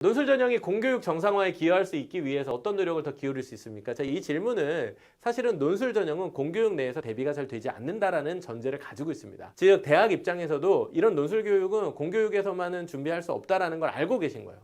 논술 전형이 공교육 정상화에 기여할 수 있기 위해서 어떤 노력을 더 기울일 수 있습니까? 자, 이 질문은 사실은 논술 전형은 공교육 내에서 대비가 잘 되지 않는다라는 전제를 가지고 있습니다. 즉 대학 입장에서도 이런 논술 교육은 공교육에서만은 준비할 수 없다라는 걸 알고 계신 거예요.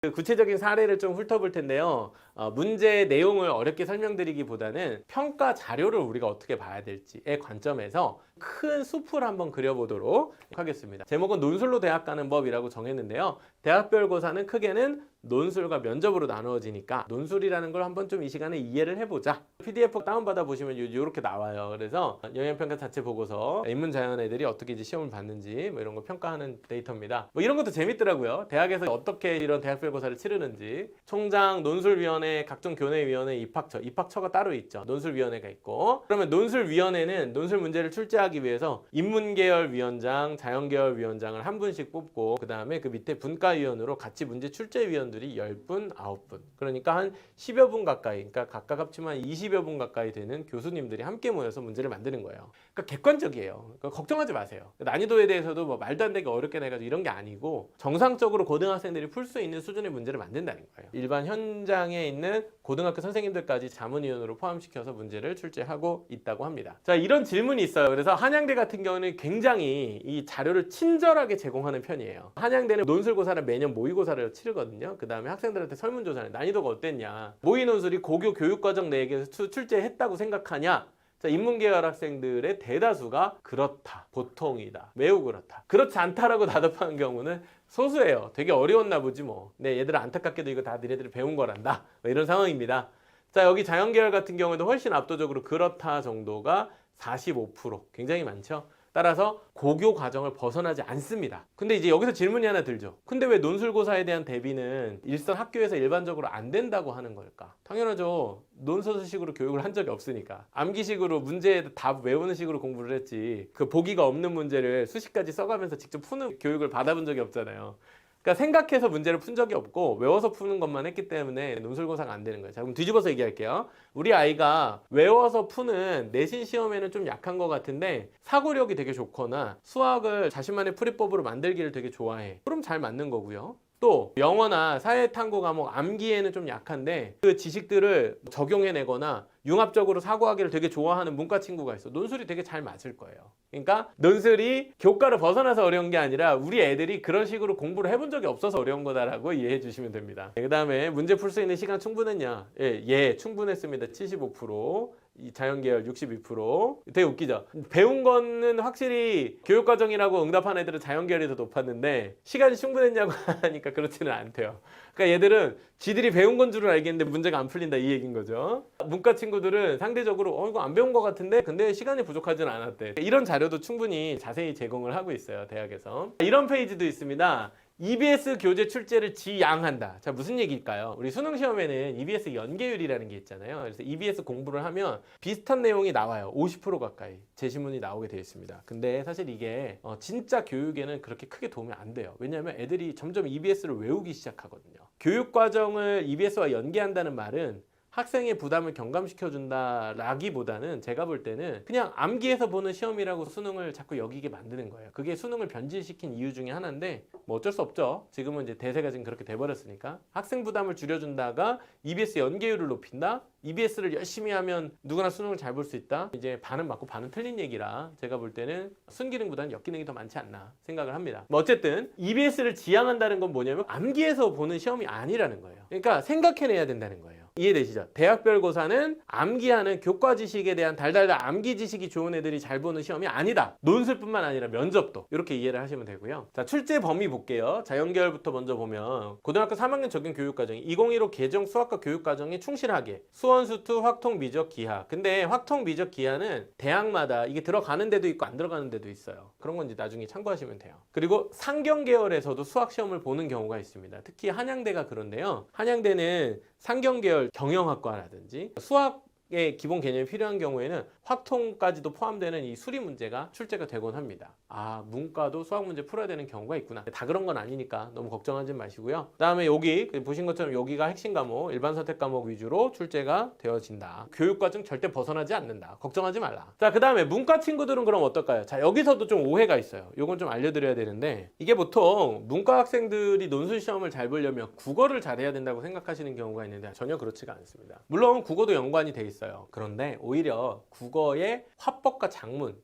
그 구체적인 사례를 좀 훑어볼 텐데요. 문제 내용을 어렵게 설명드리기보다는 평가 자료를 우리가 어떻게 봐야 될지의 관점에서 큰 숲을 한번 그려보도록 하겠습니다. 제목은 논술로 대학 가는 법이라고 정했는데요. 대학별 고사는 크게는 논술과 면접으로 나누어지니까 논술이라는 걸 한번 좀 이 시간에 이해를 해보자. PDF 다운받아 보시면 이렇게 나와요. 그래서 영양평가 자체 보고서, 인문자연 애들이 어떻게 이제 시험을 봤는지 뭐 이런 거 평가하는 데이터입니다. 뭐 이런 것도 재밌더라고요. 대학에서 어떻게 이런 대학별 고사를 치르는지. 총장, 논술위원회, 각종 교내위원회, 입학처가 따로 있죠. 논술위원회가 있고. 그러면 논술위원회는 논술 문제를 출제하기 위해서 인문계열 위원장, 자연계열 위원장을 한 분씩 뽑고, 그 다음에 그 밑에 분과위원으로 같이 문제 출제위원들이 10분, 9분. 그러니까 한 10여 분 가까이, 그러니까 각각 합치면 20여 분 가까이 되는 교수님들이 함께 모여서 문제를 만드는 거예요. 그러니까 객관적이에요. 그러니까 걱정하지 마세요. 난이도에 대해서도 뭐 말도 안 되게 어렵게 내가지고 이런 게 아니고 정상적으로 고등학생들이 풀 수 있는 수준의 문제를 만든다는 거예요. 일반 현장에 있는 고등학교 선생님들까지 자문위원으로 포함시켜서 문제를 출제하고 있다고 합니다. 자, 이런 질문이 있어요. 그래서 한양대 같은 경우는 굉장히 이 자료를 친절하게 제공하는 편이에요. 한양대는 논술고사를 매년 모의고사를 치르거든요. 그 다음에 학생들한테 설문조사를 난이도가 어땠냐, 모의논술이 고교 교육과정 내에서 출제했다고 생각하냐. 자, 인문계열 학생들의 대다수가 그렇다, 보통이다, 매우 그렇다, 그렇지 않다라고 답답한 경우는 소수예요. 되게 어려웠나 보지 뭐. 네, 얘들아 안타깝게도 이거 다 니네들이 배운 거란다. 뭐 이런 상황입니다. 자, 여기 자연계열 같은 경우에도 훨씬 압도적으로 그렇다 정도가 45%, 굉장히 많죠. 따라서 고교 과정을 벗어나지 않습니다. 근데 이제 여기서 질문이 하나 들죠. 근데 왜 논술고사에 대한 대비는 일선 학교에서 일반적으로 안 된다고 하는 걸까? 당연하죠. 논서식으로 교육을 한 적이 없으니까. 암기식으로 문제에 답 외우는 식으로 공부를 했지, 그 보기가 없는 문제를 수십 가지 써가면서 직접 푸는 교육을 받아본 적이 없잖아요. 그러니까 생각해서 문제를 푼 적이 없고 외워서 푸는 것만 했기 때문에 논술고사가 안 되는 거예요. 자, 그럼 뒤집어서 얘기할게요. 우리 아이가 외워서 푸는 내신 시험에는 좀 약한 것 같은데 사고력이 되게 좋거나 수학을 자신만의 풀이법으로 만들기를 되게 좋아해. 그럼 잘 맞는 거고요. 또 영어나 사회탐구 과목 암기에는 좀 약한데 그 지식들을 적용해내거나 융합적으로 사고하기를 되게 좋아하는 문과 친구가 있어. 논술이 되게 잘 맞을 거예요. 그러니까 논술이 교과를 벗어나서 어려운 게 아니라 우리 애들이 그런 식으로 공부를 해본 적이 없어서 어려운 거다라고 이해해 주시면 됩니다. 그 다음에 문제 풀 수 있는 시간 충분했냐? 예, 충분했습니다. 75%. 이 자연계열 62%. 되게 웃기죠. 배운 거는 확실히 교육과정이라고 응답한 애들은 자연계열이 더 높았는데 시간이 충분했냐고 하니까 그렇지는 않대요. 그러니까 얘들은 지들이 배운 건 줄은 알겠는데 문제가 안 풀린다, 이 얘기인 거죠. 문과 친구들은 상대적으로 이거 안 배운 거 같은데 근데 시간이 부족하지는 않았대. 이런 자료도 충분히 자세히 제공을 하고 있어요, 대학에서. 이런 페이지도 있습니다. EBS 교재 출제를 지양한다. 자, 무슨 얘기일까요? 우리 수능 시험에는 EBS 연계율이라는 게 있잖아요. 그래서 EBS 공부를 하면 비슷한 내용이 나와요. 50% 가까이 제시문이 나오게 되어 있습니다. 근데 사실 이게 진짜 교육에는 그렇게 크게 도움이 안 돼요. 왜냐하면 애들이 점점 EBS를 외우기 시작하거든요. 교육 과정을 EBS와 연계한다는 말은 학생의 부담을 경감시켜준다 라기보다는 제가 볼 때는 그냥 암기해서 보는 시험이라고 수능을 자꾸 여기게 만드는 거예요. 그게 수능을 변질시킨 이유 중에 하나인데 뭐 어쩔 수 없죠. 지금은 이제 대세가 지금 그렇게 돼버렸으니까. 학생 부담을 줄여준다가 EBS 연계율을 높인다? EBS를 열심히 하면 누구나 수능을 잘 볼 수 있다? 이제 반은 맞고 반은 틀린 얘기라 제가 볼 때는 순기능보다는 역기능이 더 많지 않나 생각을 합니다. 뭐 어쨌든 EBS를 지향한다는 건 뭐냐면 암기해서 보는 시험이 아니라는 거예요. 그러니까 생각해내야 된다는 거예요. 이해되시죠? 대학별 고사는 암기하는 교과 지식에 대한 달달달 암기 지식이 좋은 애들이 잘 보는 시험이 아니다. 논술뿐만 아니라 면접도. 이렇게 이해를 하시면 되고요. 자, 출제 범위 볼게요. 자연계열부터 먼저 보면 고등학교 3학년 적용 교육과정이 2015 개정 수학과 교육과정에 충실하게 수원, 수투, 확통, 미적, 기하. 근데 확통, 미적, 기하는 대학마다 이게 들어가는 데도 있고 안 들어가는 데도 있어요. 그런 건 이제 나중에 참고하시면 돼요. 그리고 상경계열에서도 수학시험을 보는 경우가 있습니다. 특히 한양대가 그런데요. 한양대는 상경계열 경영학과라든지 수학의 기본 개념이 필요한 경우에는 확통까지도 포함되는 이 수리 문제가 출제가 되곤 합니다. 아, 문과도 수학 문제 풀어야 되는 경우가 있구나. 다 그런 건 아니니까 너무 걱정하지 마시고요. 그다음에 여기 보신 것처럼 여기가 핵심 과목, 일반 선택 과목 위주로 출제가 되어진다. 교육과정 절대 벗어나지 않는다. 걱정하지 말라. 자, 그다음에 문과 친구들은 그럼 어떨까요? 자, 여기서도 좀 오해가 있어요. 요건 좀 알려드려야 되는데, 이게 보통 문과 학생들이 논술 시험을 잘 보려면 국어를 잘해야 된다고 생각하시는 경우가 있는데 전혀 그렇지가 않습니다. 물론 국어도 연관이 돼 있어요. 그런데 오히려 국어의 화법과 작문,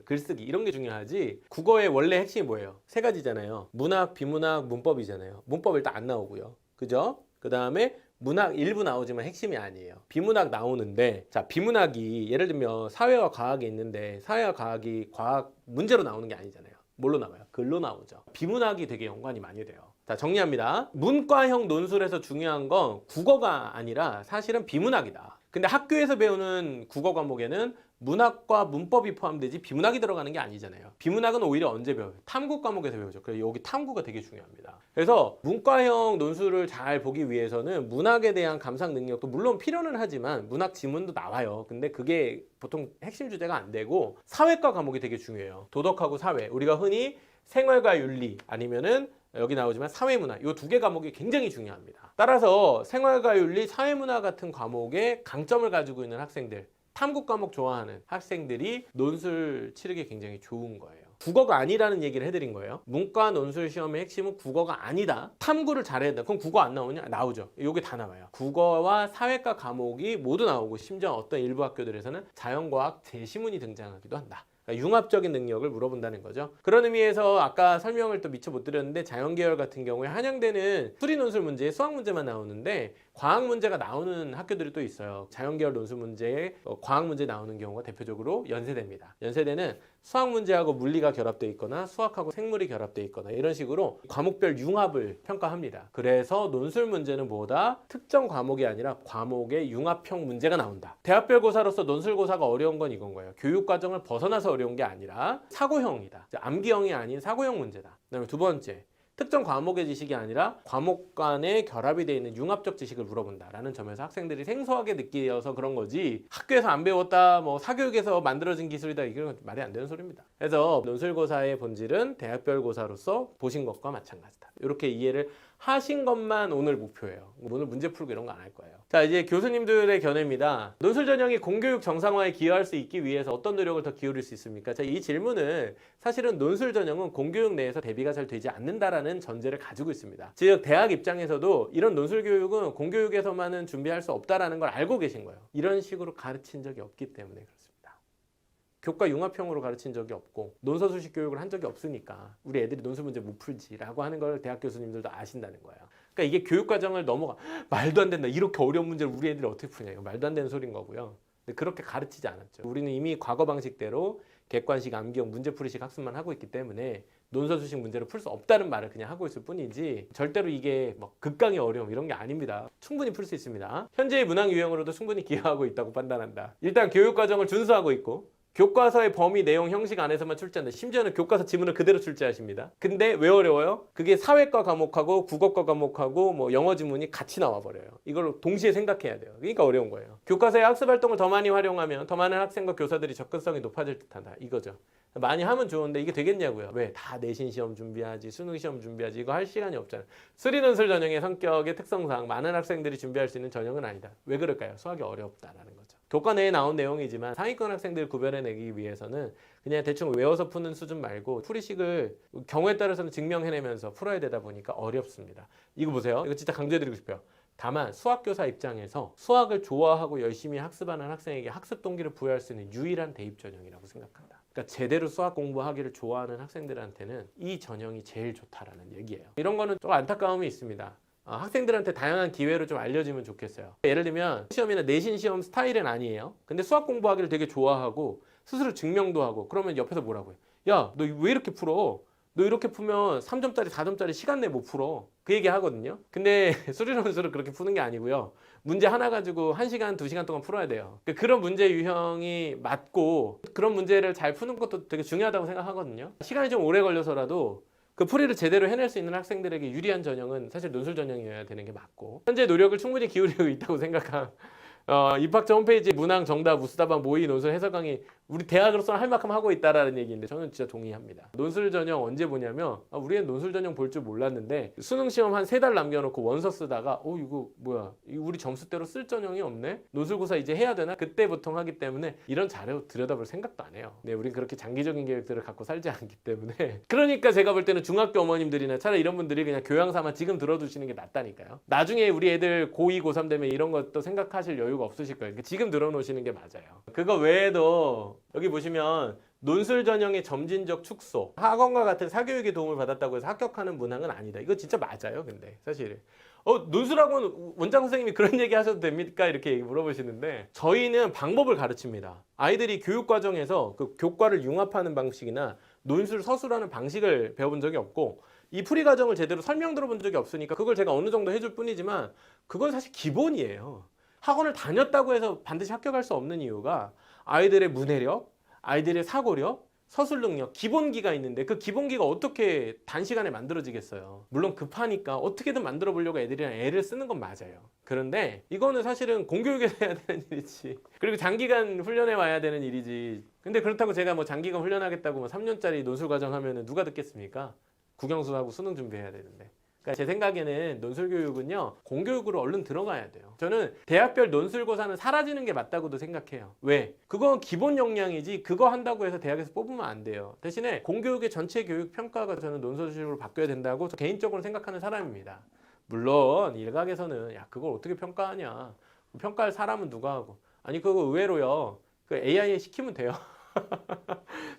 글쓰기 이런 게 중요하지, 국어의 원래 핵심이 뭐예요? 세 가지잖아요. 문학, 비문학, 문법이잖아요. 문법 일단 안 나오고요. 그죠? 그 다음에 문학 일부 나오지만 핵심이 아니에요. 비문학 나오는데, 자, 비문학이 예를 들면 사회와 과학이 있는데 사회와 과학이 과학 문제로 나오는 게 아니잖아요. 뭘로 나와요? 글로 나오죠. 비문학이 되게 연관이 많이 돼요. 자, 정리합니다. 문과형 논술에서 중요한 건 국어가 아니라 사실은 비문학이다. 근데 학교에서 배우는 국어 과목에는 문학과 문법이 포함되지 비문학이 들어가는 게 아니잖아요. 비문학은 오히려 언제 배워요? 탐구 과목에서 배우죠. 그래서 여기 탐구가 되게 중요합니다. 그래서 문과형 논술을 잘 보기 위해서는 문학에 대한 감상 능력도 물론 필요는 하지만 문학 지문도 나와요. 근데 그게 보통 핵심 주제가 안 되고 사회과 과목이 되게 중요해요. 도덕하고 사회. 우리가 흔히 생활과 윤리 아니면은 여기 나오지만 사회문화, 이 두 개 과목이 굉장히 중요합니다. 따라서 생활과 윤리, 사회문화 같은 과목에 강점을 가지고 있는 학생들, 탐구 과목 좋아하는 학생들이 논술 치르기 굉장히 좋은 거예요. 국어가 아니라는 얘기를 해드린 거예요. 문과 논술 시험의 핵심은 국어가 아니다. 탐구를 잘해야 된다. 그럼 국어 안 나오냐? 나오죠. 이게 다 나와요. 국어와 사회과 과목이 모두 나오고, 심지어 어떤 일부 학교들에서는 자연과학 제시문이 등장하기도 한다. 그러니까 융합적인 능력을 물어본다는 거죠. 그런 의미에서 아까 설명을 또 미처 못 드렸는데, 자연계열 같은 경우에 한양대는 수리 논술 문제에 수학 문제만 나오는데 과학 문제가 나오는 학교들이 또 있어요. 자연계열 논술 문제에 과학 문제 나오는 경우가 대표적으로 연세대입니다. 연세대는 수학 문제하고 물리가 결합되어 있거나 수학하고 생물이 결합되어 있거나 이런 식으로 과목별 융합을 평가합니다. 그래서 논술 문제는 뭐다? 특정 과목이 아니라 과목의 융합형 문제가 나온다. 대학별 고사로서 논술 고사가 어려운 건 이건 거예요. 교육 과정을 벗어나서 어려운 게 아니라 사고형이다. 암기형이 아닌 사고형 문제다. 그다음에 두 번째, 특정 과목의 지식이 아니라 과목 간의 결합이 되어 있는 융합적 지식을 물어본다라는 점에서 학생들이 생소하게 느끼어서 그런 거지, 학교에서 안 배웠다, 뭐 사교육에서 만들어진 기술이다, 이건 말이 안 되는 소리입니다. 그래서 논술고사의 본질은 대학별 고사로서 보신 것과 마찬가지다. 이렇게 이해를 하신 것만 오늘 목표예요. 오늘 문제 풀고 이런 거 안 할 거예요. 자, 이제 교수님들의 견해입니다. 논술 전형이 공교육 정상화에 기여할 수 있기 위해서 어떤 노력을 더 기울일 수 있습니까? 자, 이 질문은 사실은 논술 전형은 공교육 내에서 대비가 잘 되지 않는다라는 전제를 가지고 있습니다. 즉, 대학 입장에서도 이런 논술 교육은 공교육에서만은 준비할 수 없다라는 걸 알고 계신 거예요. 이런 식으로 가르친 적이 없기 때문에 그렇습니다. 교과 융합형으로 가르친 적이 없고 논서수식 교육을 한 적이 없으니까 우리 애들이 논술 문제 못 풀지라고 하는 걸 대학 교수님들도 아신다는 거예요. 그러니까 이게 교육과정을 넘어가, 말도 안 된다, 이렇게 어려운 문제를 우리 애들이 어떻게 푸냐, 이거 말도 안 되는 소린 거고요. 근데 그렇게 가르치지 않았죠. 우리는 이미 과거 방식대로 객관식, 암기형, 문제풀이식 학습만 하고 있기 때문에 논서수식 문제를 풀 수 없다는 말을 그냥 하고 있을 뿐이지, 절대로 이게 막 극강의 어려움 이런 게 아닙니다. 충분히 풀 수 있습니다. 현재의 문항 유형으로도 충분히 기여하고 있다고 판단한다. 일단 교육과정을 준수하고 있고, 교과서의 범위, 내용, 형식 안에서만 출제한다. 심지어는 교과서 지문을 그대로 출제하십니다. 근데 왜 어려워요? 그게 사회과 과목하고 국어과 과목하고 뭐 영어 지문이 같이 나와버려요. 이걸 동시에 생각해야 돼요. 그러니까 어려운 거예요. 교과서의 학습 활동을 더 많이 활용하면 더 많은 학생과 교사들이 접근성이 높아질 듯하다. 이거죠. 많이 하면 좋은데 이게 되겠냐고요. 왜? 다 내신 시험 준비하지, 수능 시험 준비하지, 이거 할 시간이 없잖아요. 수리논술 전형의 성격의 특성상 많은 학생들이 준비할 수 있는 전형은 아니다. 왜 그럴까요? 수학이 어렵다라는 거죠. 교과 내에 나온 내용이지만 상위권 학생들을 구별해내기 위해서는 그냥 대충 외워서 푸는 수준 말고 풀이식을 경우에 따라서는 증명해내면서 풀어야 되다 보니까 어렵습니다. 이거 보세요. 이거 진짜 강조해드리고 싶어요. 다만 수학교사 입장에서 수학을 좋아하고 열심히 학습하는 학생에게 학습 동기를 부여할 수 있는 유일한 대입 전형이라고 생각한다. 그러니까 제대로 수학 공부하기를 좋아하는 학생들한테는 이 전형이 제일 좋다라는 얘기예요. 이런 거는 좀 안타까움이 있습니다. 학생들한테 다양한 기회로 좀 알려지면 좋겠어요. 예를 들면 시험이나 내신 시험 스타일은 아니에요. 근데 수학 공부하기를 되게 좋아하고 스스로 증명도 하고, 그러면 옆에서 뭐라고 해요? 야, 너 왜 이렇게 풀어? 너 이렇게 풀면 3점짜리, 4점짜리 시간 내에 못 풀어. 그 얘기 하거든요. 근데 수리논술은 그렇게 푸는 게 아니고요. 문제 하나 가지고 1시간, 2시간 동안 풀어야 돼요. 그런 문제 유형이 맞고 그런 문제를 잘 푸는 것도 되게 중요하다고 생각하거든요. 시간이 좀 오래 걸려서라도 그 풀이를 제대로 해낼 수 있는 학생들에게 유리한 전형은 사실 논술 전형이어야 되는 게 맞고, 현재 노력을 충분히 기울이고 있다고 생각한 입학처 홈페이지 문항 정답 우수답안 모의 논술 해설 강의 우리 대학으로서는 할 만큼 하고 있다라는 얘기인데 저는 진짜 동의합니다. 논술 전형 언제 보냐면 우리는 논술 전형 볼 줄 몰랐는데 수능 시험 한 3달 남겨놓고 원서 쓰다가 이거 뭐야 우리 점수대로 쓸 전형이 없네? 논술고사 이제 해야 되나? 그때 보통 하기 때문에 이런 자료 들여다볼 생각도 안 해요. 네, 우린 그렇게 장기적인 계획들을 갖고 살지 않기 때문에 그러니까 제가 볼 때는 중학교 어머님들이나 차라리 이런 분들이 그냥 교양삼아 지금 들어두시는 게 낫다니까요. 나중에 우리 애들 고2, 고3 되면 이런 것도 생각하실 여유가 없으실 거예요. 그러니까 지금 들어놓으시는 게 맞아요. 그거 외에도 여기 보시면 논술 전형의 점진적 축소, 학원과 같은 사교육의 도움을 받았다고 해서 합격하는 문항은 아니다. 이거 진짜 맞아요. 근데 사실 논술학원 원장 선생님이 그런 얘기 하셔도 됩니까? 이렇게 물어보시는데 저희는 방법을 가르칩니다. 아이들이 교육 과정에서 그 교과를 융합하는 방식이나 논술 서술하는 방식을 배워본 적이 없고 이 풀이 과정을 제대로 설명 들어본 적이 없으니까 그걸 제가 어느 정도 해줄 뿐이지만 그건 사실 기본이에요. 학원을 다녔다고 해서 반드시 합격할 수 없는 이유가 아이들의 문해력, 아이들의 사고력, 서술 능력, 기본기가 있는데 그 기본기가 어떻게 단시간에 만들어지겠어요. 물론 급하니까 어떻게든 만들어 보려고 애들이랑 애를 쓰는 건 맞아요. 그런데 이거는 사실은 공교육에서 해야 되는 일이지. 그리고 장기간 훈련해 와야 되는 일이지. 근데 그렇다고 제가 뭐 장기간 훈련하겠다고 3년짜리 논술 과정 하면은 누가 듣겠습니까? 국영수하고 수능 준비해야 되는데. 그러니까 제 생각에는 논술교육은요 공교육으로 얼른 들어가야 돼요. 저는 대학별 논술고사는 사라지는 게 맞다고도 생각해요. 왜? 그건 기본 역량이지 그거 한다고 해서 대학에서 뽑으면 안 돼요. 대신에 공교육의 전체 교육 평가가 저는 논술식으로 바뀌어야 된다고 저 개인적으로 생각하는 사람입니다. 물론 일각에서는 야 그걸 어떻게 평가하냐, 평가할 사람은 누가 하고, 아니 그거 의외로요 그 AI에 시키면 돼요.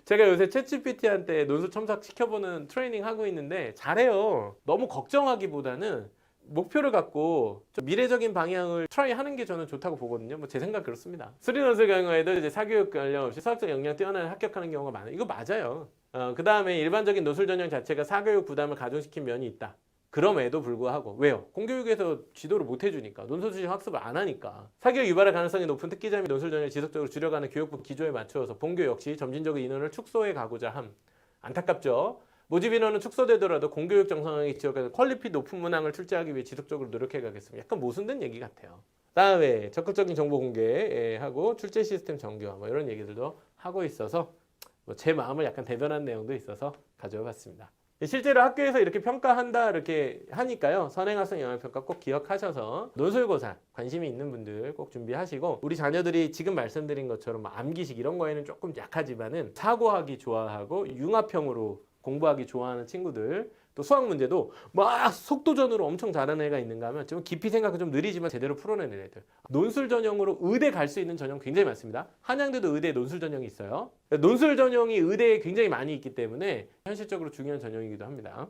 제가 요새 챗GPT한테 논술 첨삭 시켜보는 트레이닝 하고 있는데 잘해요. 너무 걱정하기보다는 목표를 갖고 좀 미래적인 방향을 트라이 하는 게 저는 좋다고 보거든요. 뭐 제 생각 그렇습니다. 수리논술 경우에도 이제 사교육 관련 없이 수학적 역량 뛰어난 합격하는 경우가 많아요. 이거 맞아요. 그 다음에 일반적인 논술 전형 자체가 사교육 부담을 가중시킨 면이 있다. 그럼에도 불구하고 왜요? 공교육에서 지도를 못 해주니까 논술수식 학습을 안 하니까 사교육 유발의 가능성이 높은 특기자 및 논술 전형을 지속적으로 줄여가는 교육부 기조에 맞추어서 본교 역시 점진적으로 인원을 축소해 가고자 함. 안타깝죠? 모집 인원은 축소되더라도 공교육 정상화에 지역에서 퀄리티 높은 문항을 출제하기 위해 지속적으로 노력해 가겠습니다. 약간 모순된 얘기 같아요. 다음에 적극적인 정보 공개하고 출제 시스템 정교화 뭐 이런 얘기들도 하고 있어서 뭐 제 마음을 약간 대변한 내용도 있어서 가져와 봤습니다. 실제로 학교에서 이렇게 평가한다 이렇게 하니까요 선행학생 영향평가 꼭 기억하셔서 논술고사 관심이 있는 분들 꼭 준비하시고 우리 자녀들이 지금 말씀드린 것처럼 암기식 이런 거에는 조금 약하지만은 사고하기 좋아하고 융합형으로 공부하기 좋아하는 친구들, 또 수학 문제도 막 속도전으로 엄청 잘하는 애가 있는가 하면 좀 깊이 생각은 좀 느리지만 제대로 풀어내는 애들, 논술 전형으로 의대 갈 수 있는 전형 굉장히 많습니다. 한양대도 의대 논술 전형이 있어요. 논술 전형이 의대에 굉장히 많이 있기 때문에 현실적으로 중요한 전형이기도 합니다.